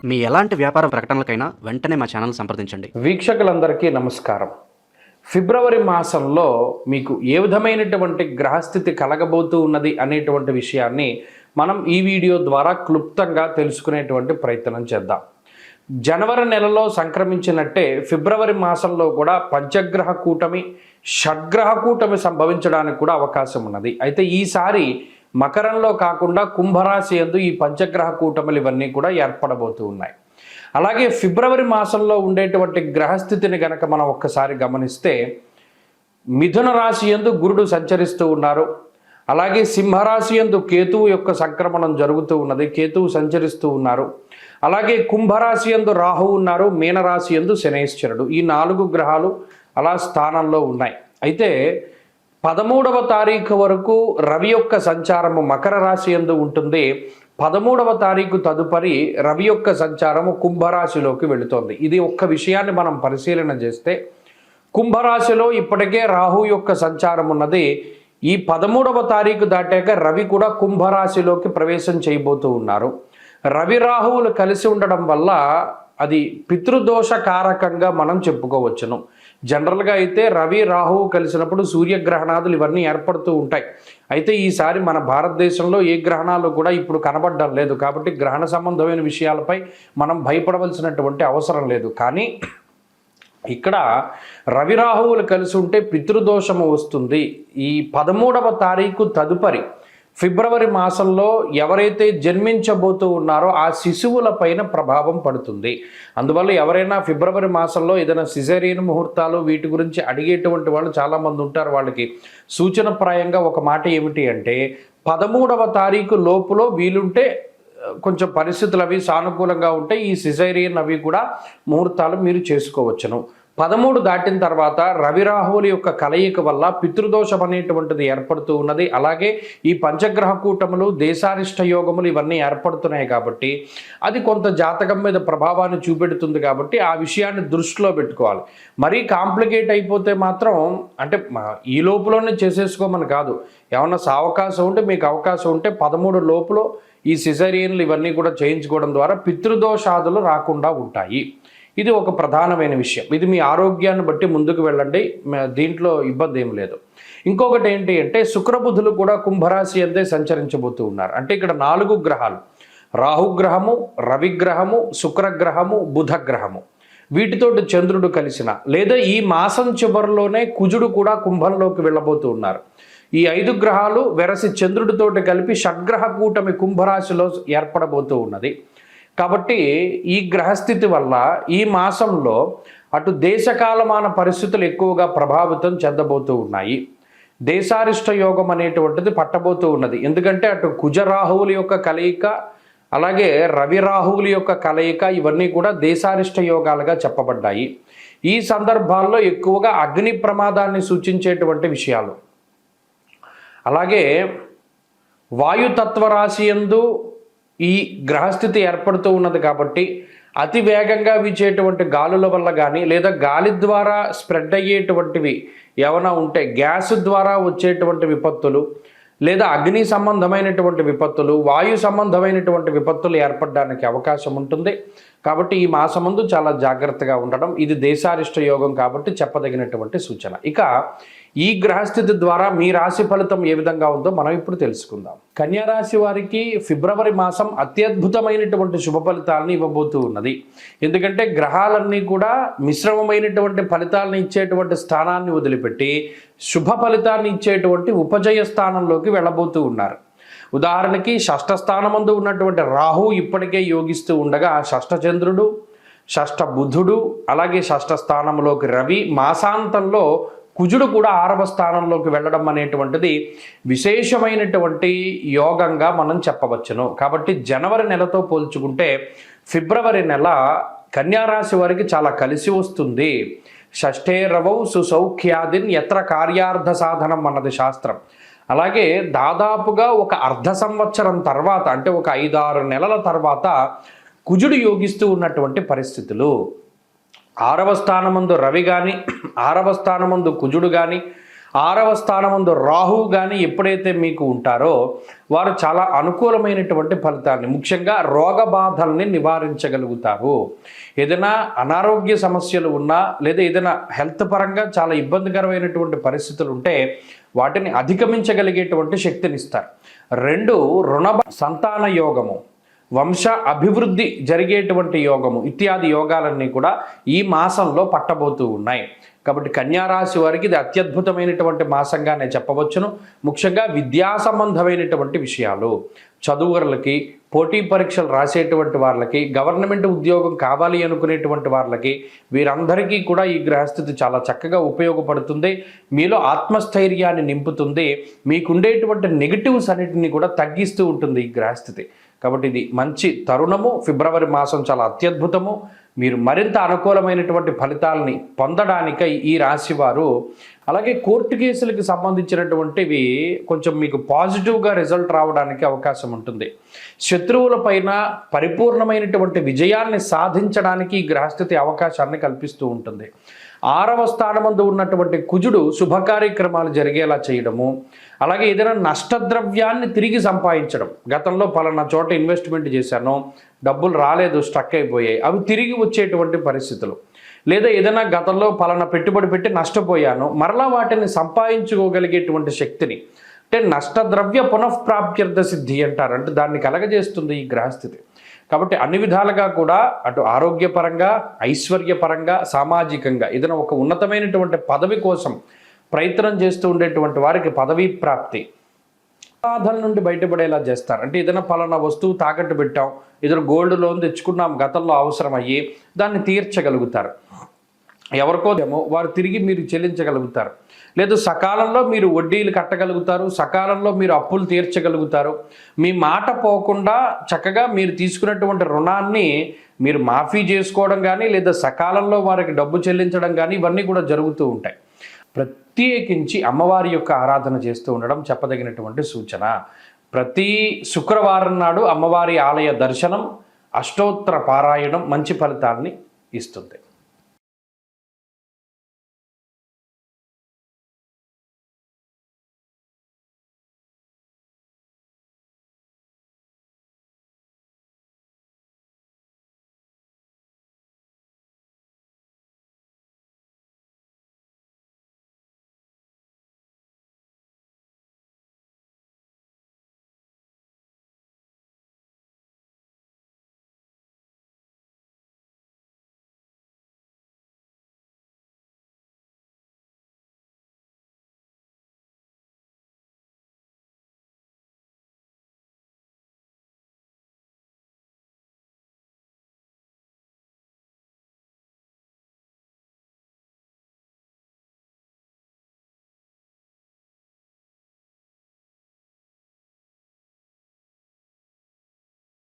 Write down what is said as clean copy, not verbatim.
మీ ఎలాంటి వ్యాపార ప్రకటనలకైనా వెంటనే మా ఛానల్ సంప్రదించండి. వీక్షకులందరికీ నమస్కారం. ఫిబ్రవరి మాసంలో మీకు ఏ విధమైనటువంటి గ్రహస్థితి కలగబోతూ ఉన్నది అనేటువంటి విషయాన్ని మనం ఈ వీడియో ద్వారా క్లుప్తంగా తెలుసుకునేటువంటి ప్రయత్నం చేద్దాం. జనవరి నెలలో సంక్రమించినట్టే ఫిబ్రవరి మాసంలో కూడా పంచగ్రహ కూటమి, షడ్గ్రహ కూటమి సంభవించడానికి కూడా అవకాశం ఉన్నది. అయితే ఈసారి మకరంలో కాకుండా కుంభరాశి యందు ఈ పంచగ్రహ కూటములు ఇవన్నీ కూడా ఏర్పడబోతూ ఉన్నాయి. అలాగే ఫిబ్రవరి మాసంలో ఉండేటువంటి గ్రహస్థితిని గనక మనం ఒక్కసారి గమనిస్తే మిథున రాశి యందు గురుడు సంచరిస్తూ ఉన్నారు. అలాగే సింహరాశి యందు కేతువు యొక్క సంక్రమణం జరుగుతూ ఉన్నది, కేతువు సంచరిస్తూ ఉన్నారు. అలాగే కుంభరాశి యందు రాహువు ఉన్నారు, మీనరాశి యందు శనైశ్వరుడు. ఈ 4 గ్రహాలు అలా స్థానంలో ఉన్నాయి. అయితే 13వ తారీఖు వరకు రవి యొక్క సంచారము మకర రాశి యందు ఉంటుంది. 13వ తారీఖు తదుపరి రవి యొక్క సంచారము కుంభరాశిలోకి వెళుతోంది. ఇది ఒక్క విషయాన్ని మనం పరిశీలన చేస్తే కుంభరాశిలో ఇప్పటికే రాహు యొక్క సంచారం ఉన్నది. ఈ 13వ తారీఖు దాటాక రవి కూడా కుంభరాశిలోకి ప్రవేశం చేయబోతూ ఉన్నారు. రవి రాహువులు కలిసి ఉండడం వల్ల అది పితృదోష కారకంగా మనం చెప్పుకోవచ్చును. జనరల్గా అయితే రవి రాహువు కలిసినప్పుడు సూర్యగ్రహణాదులు ఇవన్నీ ఏర్పడుతూ ఉంటాయి. అయితే ఈసారి మన భారతదేశంలో ఏ గ్రహణాలు కూడా ఇప్పుడు కనబడడం లేదు. కాబట్టి గ్రహణ సంబంధమైన విషయాలపై మనం భయపడవలసినటువంటి అవసరం లేదు. కానీ ఇక్కడ రవి రాహువులు కలిసి ఉంటే పితృదోషము వస్తుంది. ఈ 13వ తారీఖు తదుపరి ఫిబ్రవరి మాసంలో ఎవరైతే జన్మించబోతూ ఉన్నారో ఆ శిశువుల పైన ప్రభావం పడుతుంది. అందువల్ల ఎవరైనా ఫిబ్రవరి మాసంలో ఏదైనా సిజేరియన్ ముహూర్తాలు వీటి గురించి అడిగేటువంటి వాళ్ళు చాలామంది ఉంటారు. వాళ్ళకి సూచనప్రాయంగా ఒక మాట ఏమిటి అంటే 13వ తారీఖు లోపులో వీలుంటే కొంచెం పరిస్థితులు అవి సానుకూలంగా ఉంటే ఈ సిజేరియన్ అవి కూడా ముహూర్తాలు మీరు చేసుకోవచ్చును. 13 దాటిన తర్వాత రవి రాహువుల యొక్క కలయిక వల్ల పితృదోషం అనేటువంటిది ఏర్పడుతూ ఉన్నది. అలాగే ఈ పంచగ్రహ కూటములు, దేశారిష్ట యోగములు ఇవన్నీ ఏర్పడుతున్నాయి కాబట్టి అది కొంత జాతకం మీద ప్రభావాన్ని చూపెడుతుంది. కాబట్టి ఆ విషయాన్ని దృష్టిలో పెట్టుకోవాలి. మరీ కాంప్లికేట్ అయిపోతే మాత్రం అంటే ఈ లోపులోనే చేసేసుకోమని కాదు. ఏమన్నా అవకాశం ఉంటే మీకు అవకాశం ఉంటే 13 లోపులో ఈ సిజేరియన్లు ఇవన్నీ కూడా చేయించుకోవడం ద్వారా పితృదోషాదులు రాకుండా ఉంటాయి. ఇది ఒక ప్రధానమైన విషయం. ఇది మీ ఆరోగ్యాన్ని బట్టి ముందుకు వెళ్ళండి, దీంట్లో ఇబ్బంది ఏం లేదు. ఇంకొకటి ఏంటి అంటే శుక్రబుధులు కూడా కుంభరాశి అంతే సంచరించబోతూ ఉన్నారు. అంటే ఇక్కడ 4 గ్రహాలు, రాహుగ్రహము, రవిగ్రహము, శుక్రగ్రహము, బుధగ్రహము, వీటితోటి చంద్రుడు కలిసిన లేదా ఈ మాసం చివరిలోనే కుజుడు కూడా కుంభంలోకి వెళ్ళబోతూ ఉన్నారు. ఈ 5 గ్రహాలు వెరసి చంద్రుడితోటి కలిపి షడ్గ్రహ కూటమి కుంభరాశిలో ఏర్పడబోతూ ఉన్నది. కాబట్టి ఈ గ్రహస్థితి వల్ల ఈ మాసంలో అటు దేశకాలమాన పరిస్థితులు ఎక్కువగా ప్రభావితం చెందబోతూ ఉన్నాయి. దేశారిష్ట యోగం అనేటువంటిది పట్టబోతూ ఉన్నది. ఎందుకంటే అటు కుజరాహువుల యొక్క కలయిక, అలాగే రవి రాహువుల యొక్క కలయిక ఇవన్నీ కూడా దేశారిష్ట యోగాలుగా చెప్పబడ్డాయి. ఈ సందర్భాల్లో ఎక్కువగా అగ్ని ప్రమాదాన్ని సూచించేటువంటి విషయాలు, అలాగే వాయుతత్వ రాశి యందు ఈ గ్రహస్థితి ఏర్పడుతూ ఉన్నది. కాబట్టి అతి వేగంగా వీచేటువంటి గాలుల వల్ల కానీ లేదా గాలి ద్వారా స్ప్రెడ్ అయ్యేటువంటివి ఏమైనా ఉంటే గ్యాస్ ద్వారా వచ్చేటువంటి విపత్తులు లేదా అగ్ని సంబంధమైనటువంటి విపత్తులు, వాయు సంబంధమైనటువంటి విపత్తులు ఏర్పడడానికి అవకాశం ఉంటుంది. కాబట్టి ఈ మాసమందు చాలా జాగ్రత్తగా ఉండడం, ఇది దేశారిష్ట యోగం కాబట్టి చెప్పదగినటువంటి సూచన. ఇక ఈ గ్రహస్థితి ద్వారా మీ రాశి ఫలితం ఏ విధంగా ఉందో మనం ఇప్పుడు తెలుసుకుందాం. కన్యా రాశి వారికి ఫిబ్రవరి మాసం అత్యద్భుతమైనటువంటి శుభ ఫలితాలను ఇవ్వబోతూ ఉన్నది. ఎందుకంటే గ్రహాలన్నీ కూడా మిశ్రమమైనటువంటి ఫలితాలను ఇచ్చేటువంటి స్థానాన్ని వదిలిపెట్టి శుభ ఫలితాన్ని ఇచ్చేటువంటి ఉపజయ స్థానంలోకి వెళ్ళబోతూ ఉన్నారు. ఉదాహరణకి షష్ఠ స్థానమందు ఉన్నటువంటి రాహు ఇప్పటికే యోగిస్తూ ఉండగా షష్ఠ చంద్రుడు, షష్ఠ బుధుడు, అలాగే షష్ఠ స్థానంలోకి రవి, మాసాంతంలో కుజుడు కూడా 6వ స్థానంలోకి వెళ్ళడం అనేటువంటిది విశేషమైనటువంటి యోగంగా మనం చెప్పవచ్చును. కాబట్టి జనవరి నెలతో పోల్చుకుంటే ఫిబ్రవరి నెల కన్యారాశి వారికి చాలా కలిసి వస్తుంది. షష్ఠే రవౌ సుసౌఖ్యాదిన్ ఎత్ర కార్యార్థ సాధనం అన్నది శాస్త్రం. అలాగే దాదాపుగా ఒక అర్ధ సంవత్సరం తర్వాత అంటే ఒక 5-6 నెలల తర్వాత కుజుడు యోగిస్తూ ఉన్నటువంటి పరిస్థితులు, 6వ స్థానమందు రవి కానీ 6వ స్థానమందు కుజుడు కానీ 6వ స్థానమందు రాహువు కానీ ఎప్పుడైతే మీకు ఉంటారో వారు చాలా అనుకూలమైనటువంటి ఫలితాన్ని, ముఖ్యంగా రోగ బాధల్ని నివారించగలుగుతారు. ఏదైనా అనారోగ్య సమస్యలు ఉన్నా లేదా ఏదైనా హెల్త్ పరంగా చాలా ఇబ్బందికరమైనటువంటి పరిస్థితులు ఉంటే వాటిని అధిగమించగలిగేటువంటి శక్తినిస్తారు. 2 సంతాన యోగము, వంశ అభివృద్ధి జరిగేటువంటి యోగము ఇత్యాది యోగాలన్నీ కూడా ఈ మాసంలో పట్టబోతూ ఉన్నాయి. కాబట్టి కన్యారాశి వారికి ఇది అత్యద్భుతమైనటువంటి మాసంగానే చెప్పవచ్చును. ముఖ్యంగా విద్యా సంబంధమైనటువంటి విషయాలు, చదువులకి, పోటీ పరీక్షలు రాసేటువంటి వాళ్ళకి, గవర్నమెంట్ ఉద్యోగం కావాలి అనుకునేటువంటి వాళ్ళకి, వీరందరికీ కూడా ఈ గ్రహస్థితి చాలా చక్కగా ఉపయోగపడుతుంది. మీలో ఆత్మస్థైర్యాన్ని నింపుతుంది. మీకుండేటువంటి నెగిటివ్స్ అన్నిటిని కూడా తగ్గిస్తూ ఉంటుంది ఈ గ్రహస్థితి. కాబట్టి ఇది మంచి తరుణము. ఫిబ్రవరి మాసం చాలా అత్యద్భుతము. మీరు మరింత అనుకూలమైనటువంటి ఫలితాలని పొందడానికై ఈ రాశి వారు, అలాగే కోర్టు కేసులకు సంబంధించినటువంటివి కొంచెం మీకు పాజిటివ్గా రిజల్ట్ రావడానికి అవకాశం ఉంటుంది. శత్రువుల పైన పరిపూర్ణమైనటువంటి విజయాన్ని సాధించడానికి ఈ గ్రహస్థితి అవకాశాన్ని కల్పిస్తూ ఉంటుంది. 6వ స్థానమందు ఉన్నటువంటి కుజుడు శుభ కార్యక్రమాలు జరిగేలా చేయడము, అలాగే ఏదైనా నష్టద్రవ్యాన్ని తిరిగి సంపాదించడం. గతంలో పలానా చోట ఇన్వెస్ట్మెంట్ చేశాను, డబ్బులు రాలేదు, స్టక్ అయిపోయాయి, అవి తిరిగి వచ్చేటువంటి పరిస్థితులు. లేదా ఏదైనా గతంలో పలానా పెట్టుబడి పెట్టి నష్టపోయాను, మరలా వాటిని సంపాదించుకోగలిగేటువంటి శక్తిని, అంటే నష్టద్రవ్య పునఃప్రాప్త్యర్థ సిద్ధి అంటారు, అంటే దాన్ని కలగజేస్తుంది ఈ గ్రహస్థితి. కాబట్టి అన్ని విధాలుగా కూడా అటు ఆరోగ్యపరంగా, ఐశ్వర్యపరంగా, సామాజికంగా ఏదైనా ఒక ఉన్నతమైనటువంటి పదవి కోసం ప్రయత్నం చేస్తూ ఉండేటువంటి వారికి పదవీ ప్రాప్తి, బాధల నుండి బయటపడేలా చేస్తారు. అంటే ఏదైనా పలానా వస్తువు తాకట్టు పెట్టాం, ఏదైనా గోల్డ్ లోన్ తెచ్చుకున్నాం, గతంలో అవసరం అయ్యి దాన్ని తీర్చగలుగుతారు. ఎవరికో ఏమో వారు తిరిగి మీరు చెల్లించగలుగుతారు. లేదు సకాలంలో మీరు వడ్డీలు కట్టగలుగుతారు, సకాలంలో మీరు అప్పులు తీర్చగలుగుతారు. మీ మాట పోకుండా చక్కగా మీరు తీసుకున్నటువంటి రుణాన్ని మీరు మాఫీ చేసుకోవడం కానీ, లేదా సకాలంలో వారికి డబ్బు చెల్లించడం కానీ, ఇవన్నీ కూడా జరుగుతూ ఉంటాయి. ప్రత్యేకించి అమ్మవారి యొక్క ఆరాధన చేస్తూ ఉండడం చెప్పదగినటువంటి సూచన. ప్రతి శుక్రవారం నాడు అమ్మవారి ఆలయ దర్శనం, అష్టోత్తర పారాయణం మంచి ఫలితాన్ని ఇస్తుంది.